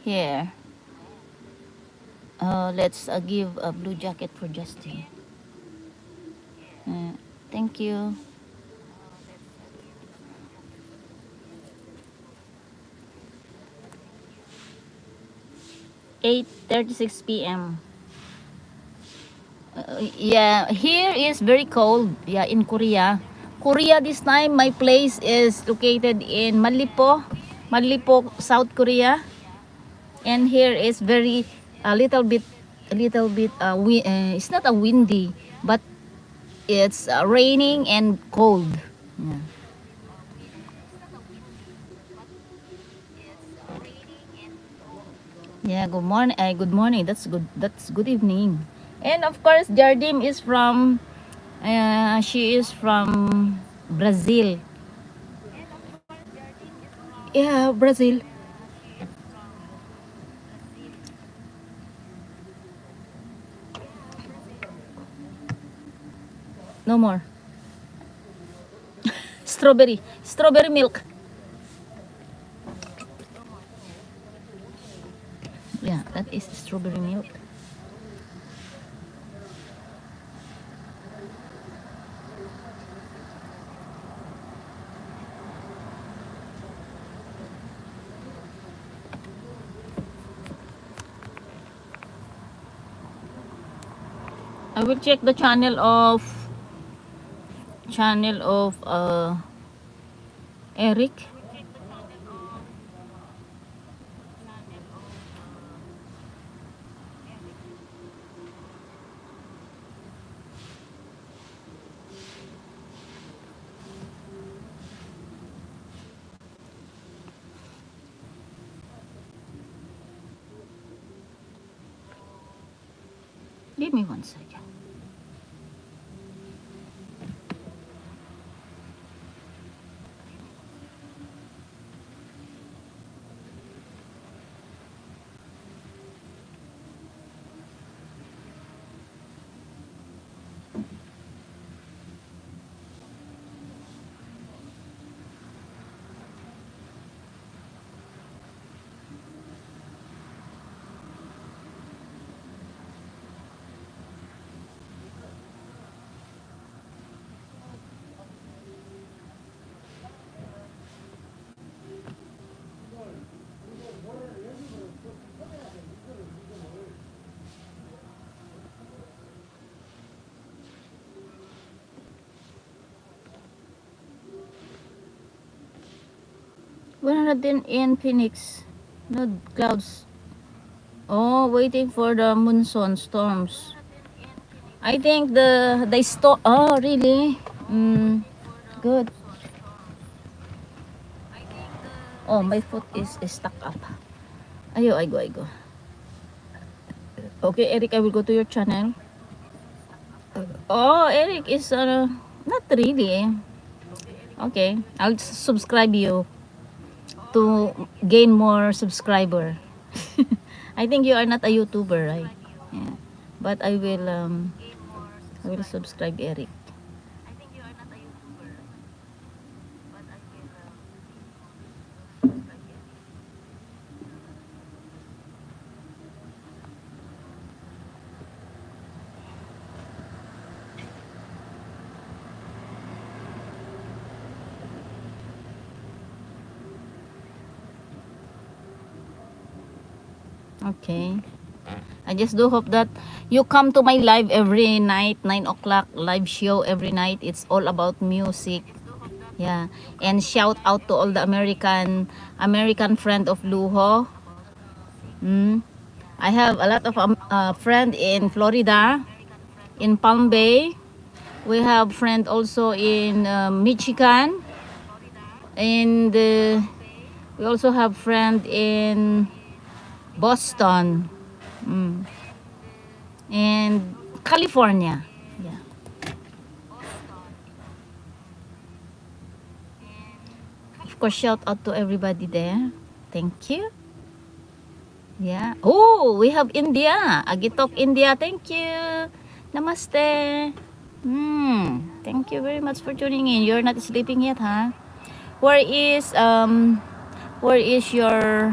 Here. Let's give a blue jacket for Justin. Thank you. 8:36 p.m. Yeah, here is very cold. Yeah, in Korea. Korea this time, my place is located in Millipo, South Korea. And here is very a little bit it's not a windy, but it's raining and cold. Yeah. Yeah, good morning. Good morning. That's good. That's good evening. And of course, Jardim is from. She is from Brazil. Yeah, Brazil. No more. Strawberry milk. Yeah, that is strawberry milk. I will check the channel of Eric. Give me 1 second. We're not in Phoenix. No clouds. Oh, waiting for the monsoon storms. I think the storm. Oh, really? Good. Oh, my foot is stuck up. Ayo, I go. Okay, Eric, I will go to your channel. Oh, Eric is not really. Okay, I'll subscribe you to gain more subscriber. I think you are not a YouTuber, right? Yeah. But I will subscribe Eric. Okay. I just do hope that you come to my live every night, 9 o'clock live show every night. It's all about music. Yeah. And shout out to all the American friend of Louh Ho. I have a lot of friend in Florida, in Palm Bay. We have friend also in Michigan, and we also have friend in Boston, and California. Yeah. Of course, shout out to everybody there. Thank you. Yeah. Oh, we have India. Agitok India. Thank you. Namaste. Thank you very much for tuning in. You're not sleeping yet, huh? Where is your